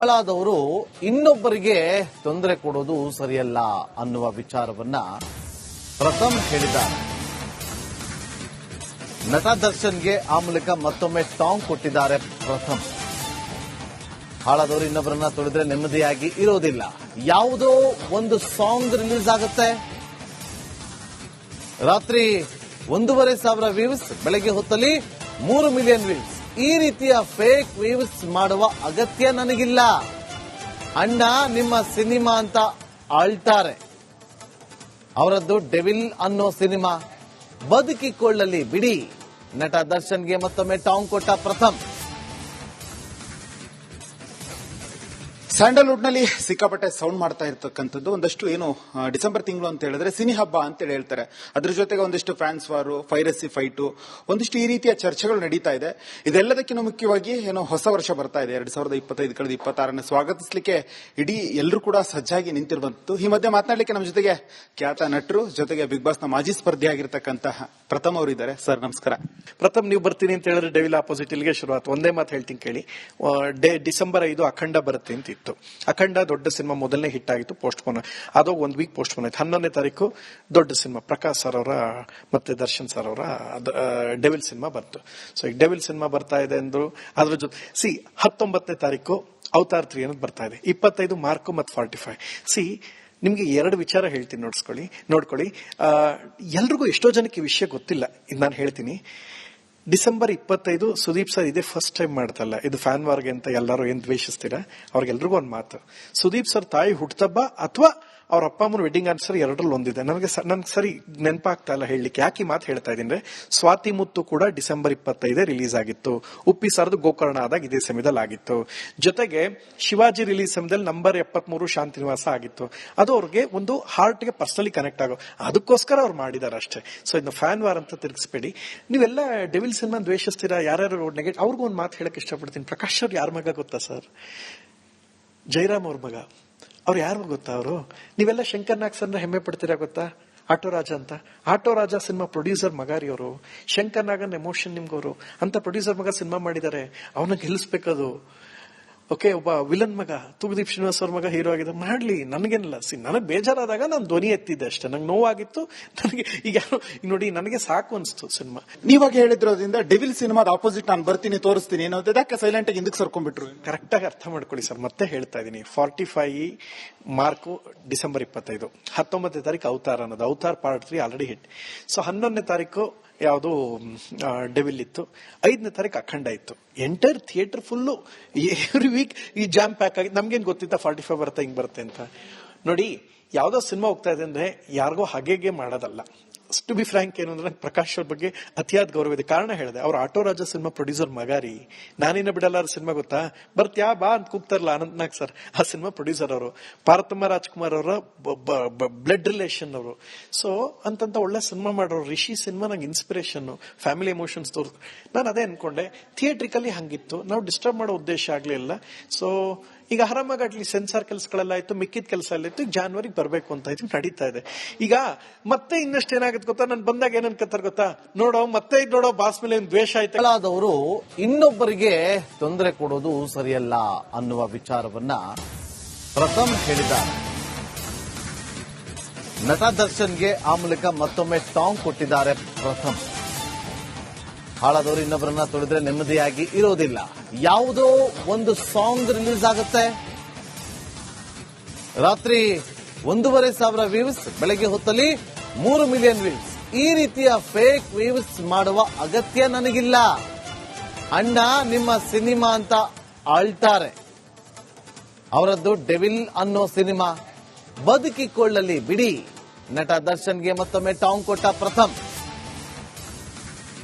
ಆದವರು ಇನ್ನೊಬ್ಬರಿಗೆ ತೊಂದರೆ ಕೊಡೋದು ಸರಿಯಲ್ಲ ಅನ್ನುವ ವಿಚಾರವನ್ನ ಪ್ರಥಮ್ ಹೇಳಿದ್ದಾರೆ. ನಟ ದರ್ಶನ್ಗೆ ಆ ಮೂಲಕ ಮತ್ತೊಮ್ಮೆ ಟಾಂಗ್ ಕೊಟ್ಟಿದ್ದಾರೆ ಪ್ರಥಮ್. ಹಾಳಾದವರು ಇನ್ನೊಬ್ಬರನ್ನ ತೊಳೆದ್ರೆ ನೆಮ್ಮದಿಯಾಗಿ ಇರೋದಿಲ್ಲ. ಯಾವುದೋ ಒಂದು ಸಾಂಗ್ ರಿಲೀಸ್ ಆಗುತ್ತೆ, ರಾತ್ರಿ 1,500 ವ್ಯೂಸ್, ಬೆಳಗ್ಗೆ ಹೊತ್ತಲ್ಲಿ 3 ಮಿಲಿಯನ್ ವ್ಯೂಸ್. ಈ ರೀತಿಯ ಫೇಕ್ ವ್ಯೂಸ್ ಮಾಡುವ ಅಗತ್ಯ ನನಗಿಲ್ಲ. ಅಣ್ಣ ನಿಮ್ಮ ಸಿನಿಮಾ ಅಂತ ಆಳ್ತಾರೆ. ಅವರದ್ದು ಡೆವಿಲ್ ಅನ್ನೋ ಸಿನಿಮಾ, ಬದುಕಿಕೊಳ್ಳಲಿ ಬಿಡಿ. ನಟ ದರ್ಶನ್ಗೆ ಮತ್ತೊಮ್ಮೆ ಟಾಂಗ್ ಕೊಟ್ಟ ಪ್ರಥಮ್. ಸ್ಯಾಂಡಲ್ವುಡ್ ನಲ್ಲಿ ಸಿಕ್ಕಾಪಟ್ಟೆ ಸೌಂಡ್ ಮಾಡ್ತಾ ಇರ್ತಕ್ಕಂಥದ್ದು ಒಂದಷ್ಟು ಏನು ಡಿಸೆಂಬರ್ ತಿಂಗಳು ಅಂತ ಹೇಳಿದ್ರೆ ಸಿನಿ ಹಬ್ಬ ಅಂತ ಹೇಳ್ತಾರೆ. ಅದ್ರ ಜೊತೆಗೆ ಒಂದಿಷ್ಟು ಫ್ಯಾನ್ಸ್ ವಾರು, ಪೈರಸಿ ಫೈಟು, ಒಂದಿಷ್ಟು ಈ ರೀತಿಯ ಚರ್ಚೆಗಳು ನಡೀತಾ ಇದೆ. ಇದೆಲ್ಲದಕ್ಕಿಂತ ಮುಖ್ಯವಾಗಿ ಏನೋ ಹೊಸ ವರ್ಷ ಬರ್ತಾ ಇದೆ 2025 ಕಳೆದ 26ನೇ ಸ್ವಾಗತಿಸಲಿಕ್ಕೆ ಇಡೀ ಎಲ್ಲರೂ ಕೂಡ ಸಜ್ಜಾಗಿ ನಿಂತಿರುವಂತದ್ದು. ಈ ಮಧ್ಯೆ ಮಾತನಾಡಲಿಕ್ಕೆ ನಮ್ಮ ಜೊತೆಗೆ ಖ್ಯಾತ ನಟರು, ಜೊತೆಗೆ ಬಿಗ್ ಬಾಸ್ ನ ಮಾಜಿ ಸ್ಪರ್ಧಿ ಆಗಿರ್ತಕ್ಕಂತಹ ಪ್ರಥಮ್ ಅವರು ಇದ್ದಾರೆ. ಸರ್ ನಮಸ್ಕಾರ. ಪ್ರಥಮ್, ನೀವು ಬರ್ತೀನಿ ಅಂತ ಹೇಳಿದ್ರೆ ಡೆವಿಲ್ ಆಪೋಸಿಟ್ ಇಲ್ಲಿಗೆ ಶುರುವಾತು. ಒಂದೇ ಮಾತು ಹೇಳ್ತೀನಿ ಕೇಳಿ. ಡಿಸೆಂಬರ್ 5 ಅಖಂಡ ಬರುತ್ತೆ ಅಂತ ಇತ್ತು. ಅಖಂಡ ದೊಡ್ಡ ಸಿನಿಮಾ ಮೊದಲನೇ ಹಿಟ್ ಆಗಿತ್ತು, ಪೋಸ್ಟ್ ಪೋನ್ ಅದು 1 ವೀಕ್ ಪೋಸ್ಟ್ ಪೋನ್ ಆಯ್ತು. 11ನೇ ತಾರೀಕು ದೊಡ್ಡ ಸಿನಿಮಾ ಪ್ರಕಾಶ್ ಸರ್ ಅವರ ಮತ್ತೆ ದರ್ಶನ್ ಸರ್ ಅವರ ಡೆವಿಲ್ ಸಿನಿಮಾ ಬಂತು. ಸೊ ಈಗ ಡೆವಿಲ್ ಸಿನಿಮಾ ಬರ್ತಾ ಇದೆ ಅಂದ್ರು. ಅದ್ರ ಜೊತೆ 19ನೇ ತಾರೀಕು ಅವತಾರ್ 3 ಅನ್ನೋದು ಬರ್ತಾ ಇದೆ. 25 ಮಾರ್ಕು ಮತ್ತು 45. ನಿಮ್ಗೆ 2 ವಿಚಾರ ಹೇಳ್ತೀನಿ, ನೋಡ್ಕೊಳ್ಳಿ. ಎಲ್ರಿಗೂ ಎಷ್ಟೋ ಜನಕ್ಕೆ ಈ ವಿಷಯ ಗೊತ್ತಿಲ್ಲ, ಇದು ನಾನು ಹೇಳ್ತೀನಿ. ಡಿಸೆಂಬರ್ 25 ಸುದೀಪ್ ಸರ್ ಇದೇ ಫಸ್ಟ್ ಟೈಮ್ ಮಾಡ್ತಲ್ಲ, ಇದು ಫ್ಯಾನ್ ವಾರ್ಗೆ ಅಂತ ಎಲ್ಲರೂ ಏನ್ ದ್ವೇಷಿಸ್ತೀರಾ ಅವ್ರಿಗೆಲ್ರಿಗೂ ಒಂದು ಮಾತು. ಸುದೀಪ್ ಸರ್ ತಾಯಿ ಹುಟ್ಟುಹಬ್ಬ ಅಥವಾ ಅವ್ರ ಅಪ್ಪ ಅಮ್ಮನ ವೆಡ್ಡಿಂಗ್ ಆನ್ಸರ್ 2ರಲ್ಲಿ ಒಂದಿದೆ. ನನ್ಗೆ ಸರಿ ನೆನಪಾಗ್ತಾ ಇಲ್ಲ ಹೇಳಲಿಕ್ಕೆ. ಯಾಕೆ ಈ ಮಾತು ಹೇಳ್ತಾ ಇದೀನಿ ಅಂದ್ರೆ, ಸ್ವಾತಿ ಮುತ್ತು ಕೂಡ ಡಿಸೆಂಬರ್ 25 ರಿಲೀಸ್ ಆಗಿತ್ತು. ಉಪ್ಪಿ ಸರ್ದು ಗೋಕರ್ಣ ಆದಾಗ ಇದೇ ಸಮಯದಲ್ಲಿ ಆಗಿತ್ತು. ಜೊತೆಗೆ ಶಿವಾಜಿ ರಿಲೀಸ್ ಸಮಯದಲ್ಲಿ ನಂಬರ್ 73 ಶಾಂತಿನಿವಾಸ ಆಗಿತ್ತು. ಅದು ಅವ್ರಿಗೆ ಒಂದು ಹಾರ್ಟ್ಗೆ ಪರ್ಸನಲಿ ಕನೆಕ್ಟ್ ಆಗೋ, ಅದಕ್ಕೋಸ್ಕರ ಅವ್ರು ಮಾಡಿದಾರೆ ಅಷ್ಟೇ. ಸೊ ಇದನ್ನ ಫ್ಯಾನ್ ವಾರ್ ಅಂತ ತಿರ್ಗಿಸ್ಬೇಡಿ. ನೀವೆಲ್ಲ ಡೆವಿಲ್ ಸಿನಿಮಾ ದ್ವೇಷಿಸ್ತೀರಾ, ಯಾರ್ಯಾರು ನೆಗೆಟಿವ್. ಅವ್ರಿಗೂ ಒಂದು ಮಾತು ಹೇಳಕ್ ಇಷ್ಟಪಡ್ತೀನಿ. ಪ್ರಕಾಶ್ ಅವ್ರು ಯಾರ ಮಗ ಗೊತ್ತಾ ಸರ್? ಜೈರಾಮ್ ಅವ್ರ ಮಗ. ಅವ್ರು ಯಾರು ಗೊತ್ತಾ? ಅವರು ನೀವೆಲ್ಲ ಶಂಕರ್ ನಾಗ್ ಸರ್ನ ಹೆಮ್ಮೆ ಪಡ್ತೀರಾ ಗೊತ್ತಾ? ಆಟೋ ರಾಜ ಅಂತ. ಆಟೋ ರಾಜ ಸಿನಿಮಾ ಪ್ರೊಡ್ಯೂಸರ್ ಮಗಾರಿ ಅವರು. ಶಂಕರ್ ನಾಗನ್ ಎಮೋಷನ್ ನಿಮ್ಗವರು ಅಂತ ಪ್ರೊಡ್ಯೂಸರ್ ಮಗ ಸಿನಿಮಾ ಮಾಡಿದ್ದಾರೆ. ಅವನ ಗೆಲ್ಲಿಸ್ಬೇಕದು. ಓಕೆ, ಒಬ್ಬ ವಿಲನ್ ಮಗ ತೂಗುದೀಪ್ ಶ್ರೀನಿವಾಸ್ ಅವ್ರ ಮಗ ಹೀರೋ ಆಗಿದೆ. ಮಾಡ್ಲಿ, ನನಗೇನಿಲ್ಲ. ನನಗೆ ಬೇಜಾರಾದಾಗ ನಾನು ಧ್ವನಿ ಎತ್ತಿದ್ದೆ ಅಷ್ಟೇ. ನಂಗೆ ನೋವಾಗಿತ್ತು. ನನಗೆ ಈಗ ನೋಡಿ, ನನಗೆ ಸಾಕು ಅನ್ಸ್ತು ಸಿನಿಮಾ. ನೀವಾಗ ಹೇಳಿದ್ರೋದ್ರಿಂದ ಡೆವಿಲ್ ಸಿನಿಮಾದ ಆಪೋಸಿಟ್ ನಾನು ಬರ್ತೀನಿ ತೋರಿಸ್ತೀನಿ ಅನ್ನೋದು ಅದಕ್ಕೆ ಸೈಲೆಂಟ್ ಆಗಿ ಹಿಂದಕ್ಕೆ ಸರ್ಕೊಂಡ್ಬಿಟ್ರು. ಕರೆಕ್ಟ್ ಆಗಿ ಅರ್ಥ ಮಾಡ್ಕೊಳ್ಳಿ ಸರ್. ಮತ್ತೆ ಹೇಳ್ತಾ ಇದೀನಿ, 45 ಮಾರ್ಕು ಡಿಸೆಂಬರ್ 25. 19ನೇ ತಾರೀಕು ಅವತಾರ್ ಅನ್ನೋದು, Avatar part 3 already hit. So 11ನೇ ತಾರೀಕು ಯಾವುದು ಡೆವಿಲ್ ಇತ್ತು. 5ನೇ ತಾರೀಕು ಅಖಂಡ ಇತ್ತು. Entire theatre full every week ಈ ಜಾಮ್ ಪ್ಯಾಕ್ ಆಗಿ. ನಮ್ಗೇನ್ ಗೊತ್ತಿತ್ತ 45 ಬರುತ್ತೆ ಹಿಂಗ್ ಬರುತ್ತೆ ಅಂತ. ನೋಡಿ, ಯಾವ್ದೋ ಸಿನಿಮಾ ಹೋಗ್ತಾ ಇದೆ ಅಂದ್ರೆ ಯಾರಿಗೋ ಹಾಗೆ ಮಾಡೋದಲ್ಲ. ಟು ಬಿ ಫ್ರಾಂಕ್, ಏನು ಅಂದ್ರೆ ಪ್ರಕಾಶ್ ಅವ್ರ ಬಗ್ಗೆ ಅತಿಯಾದ ಗೌರವ ಇದೆ. ಕಾರಣ ಹೇಳಿದೆ, ಅವ್ರ ಆಟೋ ರಾಜ ಸಿನಿಮಾ ಪ್ರೊಡ್ಯೂಸರ್ ಮಗಾರಿ. ನಾನಿನ್ನ ಬಿಡಲ್ಲ ಸಿನಿಮಾ ಗೊತ್ತಾ? ಬರ್ತ್ಯಾ ಬಾ ಅಂತ ಕೂಗ್ತಾರಲ್ಲ ಅನಂತ್ನಾಗ್ ಸರ್, ಆ ಸಿನಿಮಾ ಪ್ರೊಡ್ಯೂಸರ್ ಅವರು. ಪಾರ್ಥಮ್ಮ ರಾಜ್ಕುಮಾರ್ ಅವರ ಬ್ಲಡ್ ರಿಲೇಷನ್ ಅವರು. ಸೊ ಅಂತಂತ ಒಳ್ಳೆ ಸಿನಿಮಾ ಮಾಡೋರು. ರಿಷಿ ಸಿನಿಮಾ ನಂಗೆ ಇನ್ಸ್ಪಿರೇಷನ್, ಫ್ಯಾಮಿಲಿ ಎಮೋಷನ್ಸ್ ತೋರ್. ನಾನು ಅದೇ ಅನ್ಕೊಂಡೆ, ಥಿಯೇಟ್ರಿಕಲಿ ಹಂಗಿತ್ತು, ನಾವು ಡಿಸ್ಟರ್ಬ್ ಮಾಡೋ ಉದ್ದೇಶ ಆಗ್ಲಿಲ್ಲ. ಸೊ ಈಗ ಆರಾಮಾಗಿ ಅಟ್ಲೀಸ್ಟ್ ಸೆನ್ಸಾರ್ ಕೆಲಸಗಳೆಲ್ಲ ಆಯ್ತು, ಮಿಕ್ಕಿದ ಕೆಲಸ ಎಲ್ಲ ಇತ್ತು. ಈಗ ಜಾನ್ವರಿಗೆ ಬರಬೇಕು ಅಂತ ಇತ್ತು, ನಡೀತಾ ಇದೆ. ಈಗ ಮತ್ತೆ ಇನ್ನಷ್ಟು ಏನಾಗುತ್ತೆ ಗೊತ್ತಾ? ನಾನು ಬಂದಾಗ ಏನನ್ಕತ್ತಾರೆ ಗೊತ್ತಾ? ನೋಡೋ ಬಾಸ್ ಮೇಲೆ ದ್ವೇಷ ಆಯ್ತು. ಆದವರು ಇನ್ನೊಬ್ಬರಿಗೆ ತೊಂದರೆ ಕೊಡೋದು ಸರಿಯಲ್ಲ ಅನ್ನುವ ವಿಚಾರವನ್ನ ಪ್ರಥಮ್ ಹೇಳಿದ್ದಾರೆ. ನಟ ದರ್ಶನ್ಗೆ ಆ ಮೂಲಕ ಮತ್ತೊಮ್ಮೆ ಟಾಂಗ್ ಕೊಟ್ಟಿದ್ದಾರೆ ಪ್ರಥಮ್. ಹಾಳಾದವರು ಇನ್ನೊಬ್ಬರನ್ನ ತೊಳೆದ್ರೆ ನೆಮ್ಮದಿಯಾಗಿ ಇರೋದಿಲ್ಲ. ಯಾವುದೋ ಒಂದು ಸಾಂಗ್ ರಿಲೀಸ್ ಆಗುತ್ತೆ, ರಾತ್ರಿ 1,500 ವ್ಯೂಸ್, ಬೆಳಗ್ಗೆ ಹೊತ್ತಲ್ಲಿ 3 ಮಿಲಿಯನ್ ವ್ಯೂಸ್. ಈ ರೀತಿಯ ಫೇಕ್ ವ್ಯೂಸ್ ಮಾಡುವ ಅಗತ್ಯ ನನಗಿಲ್ಲ. ಅಣ್ಣ ನಿಮ್ಮ ಸಿನಿಮಾ ಅಂತ ಆಳ್ತಾರೆ. ಅವರದ್ದು ಡೆವಿಲ್ ಅನ್ನೋ ಸಿನಿಮಾ, ಬದುಕಿಕೊಳ್ಳಲಿ ಬಿಡಿ. ನಟ ದರ್ಶನ್ಗೆ ಮತ್ತೊಮ್ಮೆ ಟಾಂಗ್ ಕೊಟ್ಟ ಪ್ರಥಮ್.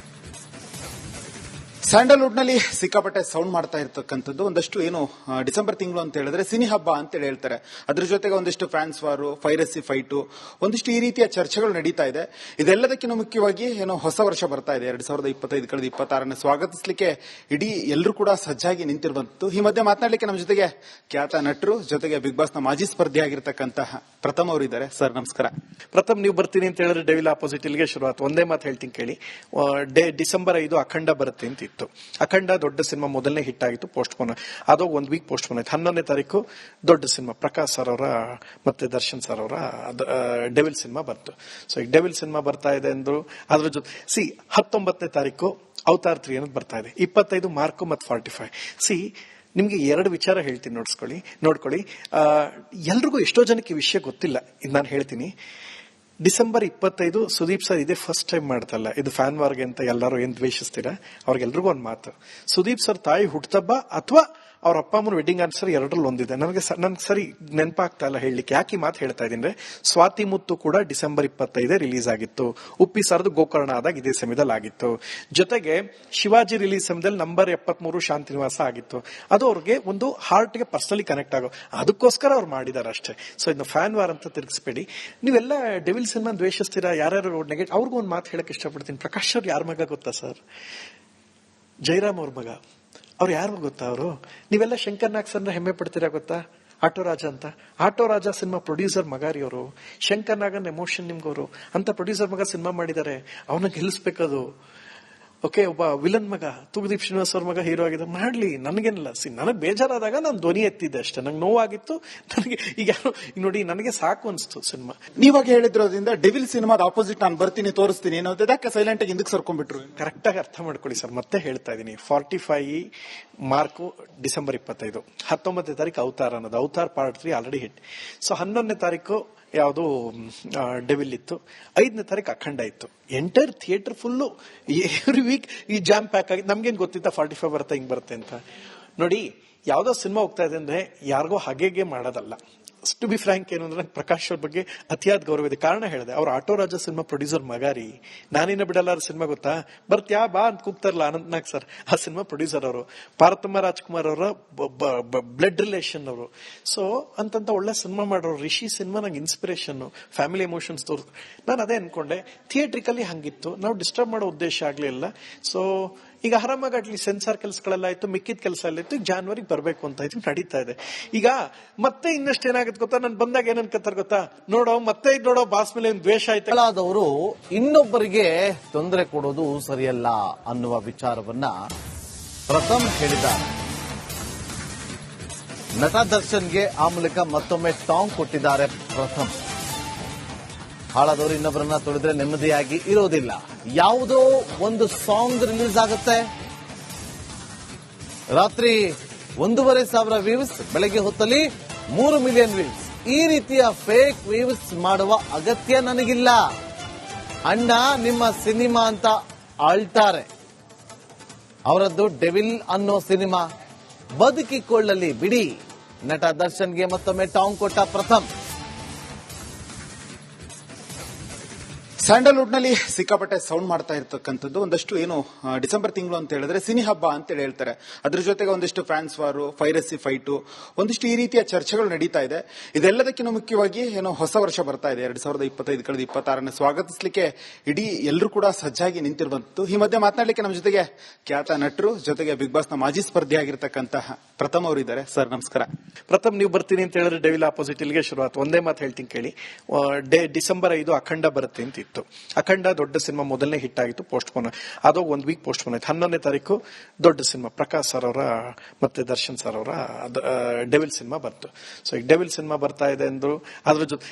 ಸ್ಯಾಂಡಲ್ವುಡ್ ನಲ್ಲಿ ಸಿಕ್ಕಾಪಟ್ಟೆ ಸೌಂಡ್ ಮಾಡ್ತಾ ಇರ್ತಕ್ಕಂಥದ್ದು ಒಂದಷ್ಟು ಏನು ಡಿಸೆಂಬರ್ ತಿಂಗಳು ಅಂತ ಹೇಳಿದ್ರೆ ಸಿನಿ ಹಬ್ಬ ಅಂತ ಹೇಳ್ತಾರೆ. ಅದ್ರ ಜೊತೆಗೆ ಒಂದಿಷ್ಟು ಫ್ಯಾನ್ಸ್ ವಾರು, ಪೈರಸಿ ಫೈಟು, ಒಂದಿಷ್ಟು ಈ ರೀತಿಯ ಚರ್ಚೆಗಳು ನಡೀತಾ ಇದೆ. ಇದೆಲ್ಲದಕ್ಕಿಂತ ಮುಖ್ಯವಾಗಿ ಏನೋ ಹೊಸ ವರ್ಷ ಬರ್ತಾ ಇದೆ 2025 ಕಳೆದ 26ನೇ ಸ್ವಾಗತಿಸಲಿಕ್ಕೆ ಇಡೀ ಎಲ್ಲರೂ ಕೂಡ ಸಜ್ಜಾಗಿ ನಿಂತಿರುವಂತದ್ದು. ಈ ಮಧ್ಯೆ ಮಾತನಾಡಲಿಕ್ಕೆ ನಮ್ಮ ಜೊತೆಗೆ ಖ್ಯಾತ ನಟರು, ಜೊತೆಗೆ ಬಿಗ್ ಬಾಸ್ ನ ಮಾಜಿ ಸ್ಪರ್ಧಿ ಆಗಿರ್ತಕ್ಕಂತಹ ಪ್ರಥಮ್ ಅವರು ಇದ್ದಾರೆ. ಸರ್ ನಮಸ್ಕಾರ. ಪ್ರಥಮ್, ನೀವು ಬರ್ತೀನಿ ಅಂತ ಹೇಳಿದ್ರೆ ಡೆವಿಲ್ ಆಪೋಸಿಟ್ ಇಲ್ಲಿಗೆ ಶುರುವಾತು. ಒಂದೇ ಮಾತು ಹೇಳ್ತೀನಿ ಕೇಳಿ. ಡಿಸೆಂಬರ್ 5 ಅಖಂಡ ಬರುತ್ತೆ ಅಂತ ಇತ್ತು. ಅಖಂಡ ದೊಡ್ಡ ಸಿನಿಮಾ ಮೊದಲನೇ ಹಿಟ್ ಆಗಿತ್ತು, ಪೋಸ್ಟ್ಪೋನ್ ಅದು ಒಂದ್ ವೀಕ್ ಪೋಸ್ಟ್ಪೋನ್ ಆಯ್ತು. 11ನೇ ತಾರೀಕು ದೊಡ್ಡ ಸಿನಿಮಾ ಪ್ರಕಾಶ್ ಸರ್ ಅವರ ಮತ್ತೆ ದರ್ಶನ್ ಸರ್ ಅವರ ಡೆವಿಲ್ ಸಿನಿಮಾ ಬಂತು. ಸೊ ಈಗ ಡೆವಿಲ್ ಸಿನಿಮಾ ಬರ್ತಾ ಇದೆ ಅಂದ್ರು. ಅದ್ರ ಜೊತೆ 19ನೇ ತಾರೀಕು ಅವತಾರ್ 3 ಅನ್ನೋದು ಬರ್ತಾ ಇದೆ. 25 ಮಾರ್ಕು ಮತ್ತು 45. ನಿಮ್ಗೆ ಎರಡು ವಿಚಾರ ಹೇಳ್ತೀನಿ, ನೋಡ್ಕೊಳ್ಳಿ. ಎಲ್ರಿಗೂ ಎಷ್ಟೋ ಜನಕ್ಕೆ ಈ ವಿಷಯ ಗೊತ್ತಿಲ್ಲ, ಇದು ನಾನು ಹೇಳ್ತೀನಿ. ಡಿಸೆಂಬರ್ 25 ಸುದೀಪ್ ಸರ್ ಇದೇ ಫಸ್ಟ್ ಟೈಮ್ ಮಾಡ್ತಲ್ಲ, ಇದು ಫ್ಯಾನ್ ವಾರ್ಗೆ ಅಂತ ಎಲ್ಲರೂ ಏನ್ ದ್ವೇಷಿಸ್ತೀರಾ ಅವ್ರಿಗೆಲ್ರಿಗೂ ಒಂದ್ ಮಾತು. ಸುದೀಪ್ ಸರ್ ತಾಯಿ ಹುಟ್ಟುಹಬ್ಬ ಅಥವಾ ಅವ್ರ ಅಪ್ಪ ಅಮ್ಮನ ವೆಡ್ಡಿಂಗ್ ಆನಿವರ್ಸರಿ ಎರಡರಲ್ಲಿ ಒಂದಿದೆ. ನನ್ಗೆ ಸರಿ ನೆನಪಾಗ್ತಾ ಇಲ್ಲ ಹೇಳಲಿಕ್ಕೆ. ಯಾಕೆ ಈ ಮಾತು ಹೇಳ್ತಾ ಇದೀನಿ, ಸ್ವಾತಿ ಮುತ್ತು ಕೂಡ ಡಿಸೆಂಬರ್ 25 ರಿಲೀಸ್ ಆಗಿತ್ತು. ಉಪ್ಪಿ ಸರ್ದು ಗೋಕರ್ಣ ಆದಾಗ ಇದೇ ಸಮಯದಲ್ಲಿ ಆಗಿತ್ತು. ಜೊತೆಗೆ ಶಿವಾಜಿ ರಿಲೀಸ್ ಸಮಯದಲ್ಲಿ ನಂಬರ್ 73 ಶಾಂತಿನಿವಾಸ ಆಗಿತ್ತು. ಅದು ಅವ್ರಿಗೆ ಒಂದು ಹಾರ್ಟ್ಗೆ ಪರ್ಸನಲಿ ಕನೆಕ್ಟ್ ಆಗೋ, ಅದಕ್ಕೋಸ್ಕರ ಅವ್ರು ಮಾಡಿದಾರೆ ಅಷ್ಟೇ. ಸೊ ಇದನ್ನ ಫ್ಯಾನ್ ವಾರ್ ಅಂತ ತಿರುಗಿಸ್ಬೇಡಿ. ನೀವೆಲ್ಲ ಡೆವಿಲ್ ಸಿನಿಮಾ ದ್ವೇಷಿಸ್ತೀರಾ, ಯಾರ್ಯಾರು ನೆಗೆಟಿವ್. ಅವ್ರಿಗೂ ಒಂದು ಮಾತು ಹೇಳಕ್ ಇಷ್ಟಪಡ್ತೀನಿ. ಪ್ರಕಾಶ್ ಅವ್ರು ಯಾರ ಮಗ ಗೊತ್ತಾ ಸರ್? ಜೈರಾಮ್ ಅವ್ರ ಮಗ. ಅವ್ರು ಯಾರು ಗೊತ್ತಾ? ಅವರು ನೀವೆಲ್ಲ ಶಂಕರ್ ನಾಗ್ ಸರ್ನ ಹೆಮ್ಮೆ ಪಡ್ತೀರಾ ಗೊತ್ತಾ? ಆಟೋ ರಾಜ ಅಂತ. ಆಟೋ ರಾಜ ಸಿನಿಮಾ ಪ್ರೊಡ್ಯೂಸರ್ ಮಗಾರಿ ಅವರು. ಶಂಕರ್ ನಾಗನ್ ಎಮೋಷನ್ ನಿಮ್ಗವರು ಅಂತ ಪ್ರೊಡ್ಯೂಸರ್ ಮಗ ಸಿನಿಮಾ ಮಾಡಿದ್ದಾರೆ. ಅವನ್ನ ಗೆಲ್ಲಿಸ್ಬೇಕದು. ಓಕೆ, ಒಬ್ಬ ವಿಲನ್ ಮಗ ತೂಗುದೀಪ್ ಶ್ರೀನಿವಾಸ್ ಅವ್ರ ಮಗ ಹೀರೋ ಆಗಿದೆ. ಮಾಡ್ಲಿ, ನನಗೇನಿಲ್ಲ. ನನಗೆ ಬೇಜಾರಾದಾಗ ನಾನು ಧ್ವನಿ ಎತ್ತಿದ್ದೆ ಅಷ್ಟೇ. ನಂಗೆ ನೋವಾಗಿತ್ತು. ನನಗೆ ಈಗ ಯಾರು ನೋಡಿ, ನನಗೆ ಸಾಕು ಅನ್ಸ್ತು ಸಿನಿಮಾ. ನೀವಾಗ ಹೇಳಿದ್ರೋದ್ರಿಂದ ಡೆವಿಲ್ ಸಿನಿಮಾದ ಆಪೋಸಿಟ್ ನಾನು ಬರ್ತೀನಿ ತೋರಿಸ್ತೀನಿ ಏನೋ ಯಾಕೆ ಸೈಲೆಂಟ್ ಆಗಿ ಹಿಂದಕ್ಕೆ ಸರ್ಕೊಂಡ್ಬಿಟ್ರು? ಕರೆಕ್ಟ್ ಆಗಿ ಅರ್ಥ ಮಾಡ್ಕೊಳ್ಳಿ ಸರ್, ಮತ್ತೆ ಹೇಳ್ತಾ ಇದೀನಿ. 45 ಮಾರ್ಕು ಡಿಸೆಂಬರ್ 25. 19ನೇ ತಾರೀಕು ಅವತಾರ ಅನ್ನೋದು, Avatar part 3 already hit. So 11ನೇ ತಾರೀಕು ಯಾವುದು ಡೆವಿಲ್ ಇತ್ತು. 5ನೇ ತಾರೀಕು ಅಖಂಡ ಇತ್ತು. Entire theatre full every week ಈ ಜಾಮ್ ಪ್ಯಾಕ್ ಆಗಿ. ನಮ್ಗೇನ್ ಗೊತ್ತಿತ್ತ 45 ಬರುತ್ತೆ ಹಿಂಗ್ ಬರುತ್ತೆ ಅಂತ. ನೋಡಿ, ಯಾವ್ದೋ ಸಿನಿಮಾ ಹೋಗ್ತಾ ಇದೆ ಅಂದ್ರೆ ಯಾರಿಗೋ ಹಾಗೆ ಮಾಡೋದಲ್ಲ. ಟು ಬಿ ಫ್ರಾಂಕ್ ಏನು ಅಂದ್ರೆ, ಪ್ರಕಾಶ್ ಅವ್ರ ಬಗ್ಗೆ ಅತಿಯಾದ ಗೌರವ ಇದೆ. ಕಾರಣ ಹೇಳಿದೆ, ಅವ್ರ ಆಟೋ ರಾಜ ಸಿನಿಮಾ ಪ್ರೊಡ್ಯೂಸರ್ ಮಗಾರಿ. ನಾನಿನ್ನ ಬಿಡಲ್ಲ ಸಿನಿಮಾ ಗೊತ್ತಾ? ಬರ್ತ್ಯಾ ಬಾ ಅಂತ ಕೂಗ್ತಾರಲ್ಲ ಅನಂತ್ನಾಗ್ ಸರ್, ಆ ಸಿನಿಮಾ ಪ್ರೊಡ್ಯೂಸರ್ ಅವರು. ಪಾರ್ಥಮ್ಮ ರಾಜ್ಕುಮಾರ್ ಅವರ ಬ್ಲಡ್ ರಿಲೇಷನ್ ಅವರು. ಸೊ ಅಂತಂತ ಒಳ್ಳೆ ಸಿನಿಮಾ ಮಾಡೋರು. ರಿಷಿ ಸಿನಿಮಾ ನಂಗೆ ಇನ್ಸ್ಪಿರೇಷನ್, ಫ್ಯಾಮಿಲಿ ಎಮೋಷನ್ಸ್ ತೋರಿಸ್. ನಾನು ಅದೇ ಅನ್ಕೊಂಡೆ, ಥಿಯೇಟ್ರಿಕಲಿ ಹಂಗಿತ್ತು, ನಾವು ಡಿಸ್ಟರ್ಬ್ ಮಾಡೋ ಉದ್ದೇಶ ಆಗ್ಲಿಲ್ಲ. ಸೊ ಈಗ ಆರಾಮಾಗಿ ಸೆನ್ಸಾರ್ ಕೆಲಸಗಳೆಲ್ಲ ಆಯ್ತು, ಮಿಕ್ಕಿದ ಕೆಲಸ ಎಲ್ಲ ಇತ್ತು. ಈಗ ಜಾನ್ವರಿಗೆ ಬರ್ಬೇಕು ಅಂತ ಇತ್ತು, ನಡೀತಾ ಇದೆ. ಈಗ ಮತ್ತೆ ಇನ್ನಷ್ಟು ಏನಾಗುತ್ತೆ ಗೊತ್ತಾ? ನಾನು ಬಂದಾಗ ಏನ್ ಅನ್ಕೋತಾರೆ ಗೊತ್ತಾ? ಮತ್ತೆ ನೋಡೋ ಬಾಸ್ ಮೇಲೆ ದ್ವೇಷ ಆಯ್ತು. ಆದವರು ಇನ್ನೊಬ್ಬರಿಗೆ ತೊಂದರೆ ಕೊಡೋದು ಸರಿಯಲ್ಲ ಅನ್ನುವ ವಿಚಾರವನ್ನ ಪ್ರಥಮ್ ಹೇಳಿದ್ದಾರೆ. ನಟ ದರ್ಶನ್ಗೆ ಆ ಮೂಲಕ ಮತ್ತೊಮ್ಮೆ ಟಾಂಗ್ ಕೊಟ್ಟಿದ್ದಾರೆ ಪ್ರಥಮ್. ಹಾಳಾದವರು ಇನ್ನೊಬ್ಬರನ್ನ ತೊಳೆದ್ರೆ ನೆಮ್ಮದಿಯಾಗಿ ಇರೋದಿಲ್ಲ. ಯಾವುದೋ ಒಂದು ಸಾಂಗ್ ರಿಲೀಸ್ ಆಗುತ್ತೆ, ರಾತ್ರಿ 1,500 ವ್ಯೂಸ್, ಬೆಳಗ್ಗೆ ಹೊತ್ತಲ್ಲಿ 3 ಮಿಲಿಯನ್ ವ್ಯೂಸ್. ಈ ರೀತಿಯ ಫೇಕ್ ವ್ಯೂಸ್ ಮಾಡುವ ಅಗತ್ಯ ನನಗಿಲ್ಲ. ಅಣ್ಣ ನಿಮ್ಮ ಸಿನಿಮಾ ಅಂತ ಆಳ್ತಾರೆ. ಅವರದ್ದು ಡೆವಿಲ್ ಅನ್ನೋ ಸಿನಿಮಾ, ಬದುಕಿಕೊಳ್ಳಲಿ ಬಿಡಿ. ನಟ ದರ್ಶನ್ಗೆ ಮತ್ತೊಮ್ಮೆ ಟಾಂಗ್ ಕೊಟ್ಟ ಪ್ರಥಮ್. ಸ್ಯಾಂಡಲ್ವುಡ್ ನಲ್ಲಿ ಸಿಕ್ಕಾಪಟ್ಟೆ ಸೌಂಡ್ ಮಾಡ್ತಾ ಇರ್ತಕ್ಕಂಥದ್ದು ಒಂದಷ್ಟು ಏನು ಡಿಸೆಂಬರ್ ತಿಂಗಳು ಅಂತ ಹೇಳಿದ್ರೆ ಸಿನಿ ಹಬ್ಬ ಅಂತ ಹೇಳ್ತಾರೆ. ಅದ್ರ ಜೊತೆಗೆ ಒಂದಿಷ್ಟು ಫ್ಯಾನ್ಸ್ ವಾರು, ಪೈರಸಿ ಫೈಟು, ಒಂದಿಷ್ಟು ಈ ರೀತಿಯ ಚರ್ಚೆಗಳು ನಡೀತಾ ಇದೆ. ಇದೆಲ್ಲದಕ್ಕಿಂತ ಮುಖ್ಯವಾಗಿ ಏನೋ ಹೊಸ ವರ್ಷ ಬರ್ತಾ ಇದೆ 2025 ಕಳೆದ 26ನೇ ಸ್ವಾಗತಿಸಲಿಕ್ಕೆ ಇಡೀ ಎಲ್ಲರೂ ಕೂಡ ಸಜ್ಜಾಗಿ ನಿಂತಿರುವಂತದ್ದು. ಈ ಮಧ್ಯೆ ಮಾತನಾಡಲಿಕ್ಕೆ ನಮ್ಮ ಜೊತೆಗೆ ಖ್ಯಾತ ನಟರು, ಜೊತೆಗೆ ಬಿಗ್ ಬಾಸ್ ನ ಮಾಜಿ ಸ್ಪರ್ಧಿ ಆಗಿರ್ತಕ್ಕಂತಹ ಪ್ರಥಮ್ ಅವರು ಇದ್ದಾರೆ. ಸರ್ ನಮಸ್ಕಾರ. ಪ್ರಥಮ್, ನೀವು ಬರ್ತೀನಿ ಅಂತ ಹೇಳಿದ್ರೆ ಡೆವಿಲ್ ಆಪೋಸಿಟ್ ಇಲ್ಲಿಗೆ ಶುರುವಾತು. ಒಂದೇ ಮಾತು ಹೇಳ್ತೀನಿ ಕೇಳಿ. ಡಿಸೆಂಬರ್ 5 ಅಖಂಡ ಬರುತ್ತೆ ಅಂತ ಇತ್ತು. ಅಖಂಡ ದೊಡ್ಡ ಸಿನಿಮಾ ಮೊದಲನೇ ಹಿಟ್ ಆಗಿತ್ತು, ಪೋಸ್ಟ್ಪೋನ್ ಅದು ಒಂದ್ ವೀಕ್ ಪೋಸ್ಟ್ಪೋನ್ ಆಯ್ತು. 11ನೇ ತಾರೀಕು ದೊಡ್ಡ ಸಿನಿಮಾ ಪ್ರಕಾಶ್ ಸರ್ ಅವರ ಮತ್ತೆ ದರ್ಶನ್ ಸರ್ ಅವರ ಡೆವಿಲ್ ಸಿನಿಮಾ ಬಂತು. ಸೊ ಈಗ ಡೆವಿಲ್ ಸಿನಿಮಾ ಬರ್ತಾ ಇದೆ ಅಂದ್ರು. ಅದ್ರ ಜೊತೆ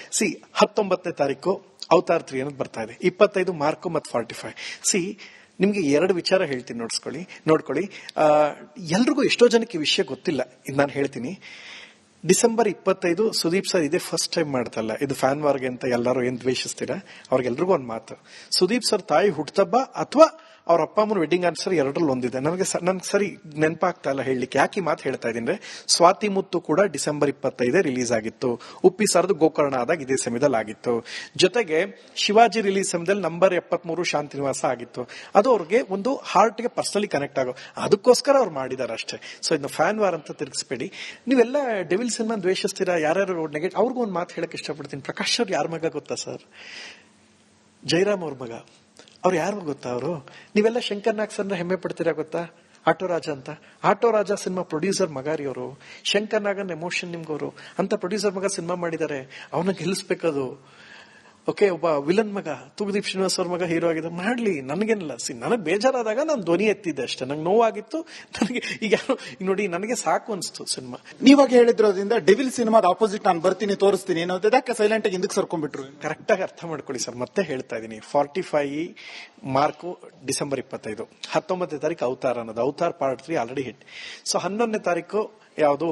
19ನೇ ತಾರೀಕು ಅವತಾರ್ 3 ಅನ್ನೋದು ಬರ್ತಾ ಇದೆ. 25 ಮಾರ್ಕು ಮತ್ತು 45. ನಿಮ್ಗೆ ಎರಡು ವಿಚಾರ ಹೇಳ್ತೀನಿ, ನೋಡ್ಕೊಳ್ಳಿ. ಎಲ್ರಿಗೂ ಎಷ್ಟೋ ಜನಕ್ಕೆ ಈ ವಿಷಯ ಗೊತ್ತಿಲ್ಲ, ಇದು ನಾನು ಹೇಳ್ತೀನಿ. ಡಿಸೆಂಬರ್ 25 ಸುದೀಪ್ ಸರ್ ಇದೇ ಫಸ್ಟ್ ಟೈಮ್ ಮಾಡ್ತಲ್ಲ, ಇದು ಫ್ಯಾನ್ ವಾರ್ಗೆ ಅಂತ ಎಲ್ಲರೂ ಏನ್ ದ್ವೇಷಿಸ್ತೀರಾ ಅವ್ರಿಗೆಲ್ರಿಗೂ ಒಂದ್ ಮಾತು. ಸುದೀಪ್ ಸರ್ ತಾಯಿ ಹುಟ್ಟುಹಬ್ಬ ಅಥವಾ ಅವ್ರ ಅಪ್ಪ ಅಮ್ಮನ ವೆಡ್ಡಿಂಗ್ ಆನಿವರ್ಸರಿ ಎರಡರಲ್ಲಿ ಒಂದಿದೆ. ನನ್ಗೆ ಸರಿ ನೆನಪಾಗ್ತಾ ಇಲ್ಲ ಹೇಳಲಿಕ್ಕೆ. ಯಾಕೆ ಈ ಮಾತು ಹೇಳ್ತಾ ಇದೀನಿ, ಸ್ವಾತಿ ಮುತ್ತು ಕೂಡ ಡಿಸೆಂಬರ್ 25 ರಿಲೀಸ್ ಆಗಿತ್ತು. ಉಪ್ಪಿ ಸರ್ದು ಗೋಕರ್ಣ ಆದಾಗ ಇದೇ ಸಮಯದಲ್ಲಿ ಆಗಿತ್ತು. ಜೊತೆಗೆ ಶಿವಾಜಿ ರಿಲೀಸ್ ಸಮಯದಲ್ಲಿ ನಂಬರ್ 73 ಶಾಂತಿನಿವಾಸ ಆಗಿತ್ತು. ಅದು ಅವ್ರಿಗೆ ಒಂದು ಹಾರ್ಟ್ಗೆ ಪರ್ಸನಲಿ ಕನೆಕ್ಟ್ ಆಗೋ, ಅದಕ್ಕೋಸ್ಕರ ಅವ್ರು ಮಾಡಿದಾರೆ ಅಷ್ಟೇ. ಸೊ ಇದನ್ನ ಫ್ಯಾನ್ ವಾರ್ ಅಂತ ತಿರುಗಿಸ್ಬೇಡಿ. ನೀವೆಲ್ಲ ಡೆವಿಲ್ ಸಿನಿಮಾ ದ್ವೇಷಿಸ್ತೀರಾ, ಯಾರ್ಯಾರು ನೆಗೆಟಿವ್. ಅವ್ರಿಗೂ ಒಂದು ಮಾತು ಹೇಳಕ್ ಇಷ್ಟಪಡ್ತೀನಿ. ಪ್ರಕಾಶ್ ಅವ್ರು ಯಾರ ಮಗ ಗೊತ್ತಾ ಸರ್? ಜೈರಾಮ್ ಅವ್ರ ಮಗ. ಅವ್ರು ಯಾರು ಗೊತ್ತಾ? ಅವರು ನೀವೆಲ್ಲ ಶಂಕರ್ ನಾಗ್ ಸರ್ನ ಹೆಮ್ಮೆ ಪಡ್ತೀರಾ ಗೊತ್ತಾ? ಆಟೋ ರಾಜ ಅಂತ. ಆಟೋ ರಾಜ ಸಿನಿಮಾ ಪ್ರೊಡ್ಯೂಸರ್ ಮಗಾರಿ ಅವರು, ಶಂಕರ್ ನಾಗನ್ ಎಮೋಷನ್ ನಿಮ್ಗವರು ಅಂತ ಪ್ರೊಡ್ಯೂಸರ್ ಮಗ ಸಿನಿಮಾ ಮಾಡಿದ್ದಾರೆ. ಅವನ ಗೆಲ್ಲಿಸ್ಬೇಕದು. ಓಕೆ, ಒಬ್ಬ ವಿಲನ್ ಮಗ ತೂಗುದೀಪ್ ಶ್ರೀನಿವಾಸ್ ಅವ್ರ ಮಗ ಹೀರೋ ಆಗಿದೆ, ಮಾಡ್ಲಿ, ನನಗೇನಿಲ್ಲ. ನನಗೆ ಬೇಜಾರಾದಾಗ ನಾನು ಧ್ವನಿ ಎತ್ತಿದ್ದೆ ಅಷ್ಟೇ, ನಂಗೆ ನೋವಾಗಿತ್ತು. ನನಗೆ ಈಗ ನೋಡಿ, ನನಗೆ ಸಾಕು ಅನ್ಸ್ತು ಸಿನಿಮಾ. ನೀವಾಗ ಹೇಳಿದ್ರೋದ್ರಿಂದ ಡೆವಿಲ್ ಸಿನಿಮಾದ ಆಪೋಸಿಟ್ ನಾನು ಬರ್ತೀನಿ ತೋರಿಸ್ತೀನಿ ಅನ್ನೋದು ಯಾಕೆ ಸೈಲೆಂಟ್ ಆಗಿ ಹಿಂದಕ್ಕೆ ಸರ್ಕೊಂಡ್ಬಿಟ್ರು? ಕರೆಕ್ಟ್ ಆಗಿ ಅರ್ಥ ಮಾಡ್ಕೊಳ್ಳಿ ಸರ್, ಮತ್ತೆ ಹೇಳ್ತಾ ಇದೀನಿ. 45 ಮಾರ್ಕು December 25, 19ನೇ ತಾರೀಕು ಅವತಾರ ಅನ್ನೋದು, Avatar part 3 already hit. So 11ನೇ ತಾರೀಕು ಯಾವುದು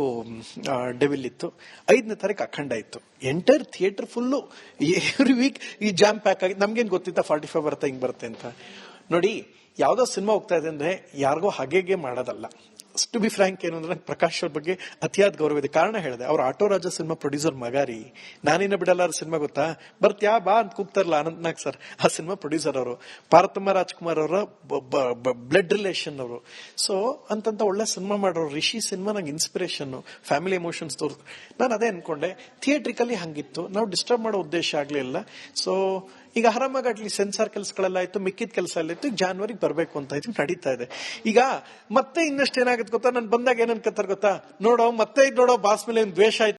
ಡೆವಿಲ್ ಇತ್ತು, 5ನೇ ತಾರೀಕು ಅಖಂಡ ಇತ್ತು. Entire theatre full every week ಈ ಜಾಮ್ ಪ್ಯಾಕ್ ಆಗಿ. ನಮ್ಗೇನ್ ಗೊತ್ತಿತ್ತ 45 ಬರುತ್ತೆ ಹಿಂಗ್ ಬರುತ್ತೆ ಅಂತ. ನೋಡಿ, ಯಾವ್ದೋ ಸಿನಿಮಾ ಹೋಗ್ತಾ ಇದೆ ಅಂದ್ರೆ ಯಾರಿಗೋ ಹಾಗೆ ಮಾಡೋದಲ್ಲ. ಟು ಬಿ ಫ್ರಾಂಕ್, ಏನು ಅಂದ್ರೆ ಪ್ರಕಾಶ್ ಅವ್ರ ಬಗ್ಗೆ ಅತಿಯಾದ ಗೌರವ ಇದೆ. ಕಾರಣ ಹೇಳಿದೆ, ಅವ್ರ ಆಟೋ ರಾಜ ಸಿನಿಮಾ ಪ್ರೊಡ್ಯೂಸರ್ ಮಗಾರಿ. ನಾನಿನ್ನ ಬಿಡಲ್ಲ ಸಿನಿಮಾ ಗೊತ್ತಾ, ಬರ್ತ್ಯಾ ಬಾ ಅಂತ ಕೂಗ್ತಾರಲ್ಲ ಅನಂತ್ನಾಗ್ ಸರ್, ಆ ಸಿನಿಮಾ ಪ್ರೊಡ್ಯೂಸರ್ ಅವರು. ಪಾರ್ವತಮ್ಮ ರಾಜ್ಕುಮಾರ್ ಅವರ ಬ್ಲಡ್ ರಿಲೇಷನ್ ಅವರು. ಸೊ ಅಂತಂತ ಒಳ್ಳೆ ಸಿನಿಮಾ ಮಾಡೋರು. ರಿಷಿ ಸಿನಿಮಾ ನಂಗೆ ಇನ್ಸ್ಪಿರೇಷನ್, ಫ್ಯಾಮಿಲಿ ಎಮೋಷನ್ಸ್ ತೋರ್. ನಾನು ಅದೇ ಅನ್ಕೊಂಡೆ, ಥಿಯೇಟ್ರಿಕಲಿ ಹಂಗಿತ್ತು, ನಾವು ಡಿಸ್ಟರ್ಬ್ ಮಾಡೋ ಉದ್ದೇಶ ಆಗ್ಲಿಲ್ಲ. ಸೊ ಈಗ ಆರಾಮಾಗಿ ಅಟ್ಲಿ ಸೆನ್ಸಾರ್ ಕೆಲಸಗಳೆಲ್ಲ ಆಯ್ತು, ಮಿಕ್ಕಿದ ಕೆಲಸ ಎಲ್ಲ ಇತ್ತು. ಈಗ ಜಾನ್ವರಿಗೆ ಬರ್ಬೇಕು ಅಂತ ಇತ್ತು, ನಡೀತಾ ಇದೆ. ಈಗ ಮತ್ತೆ ಇನ್ನಷ್ಟು ಏನಾಗುತ್ತೆ ಗೊತ್ತಾ, ನಾನು ಬಂದಾಗ ಏನನ್ಕತ್ತಾರ ಗೊತ್ತಾ, ನೋಡೋ ಮತ್ತೆ ನೋಡೋ ಬಾಸ್ ಮೇಲೆ ದ್ವೇಷ ಆಯ್ತು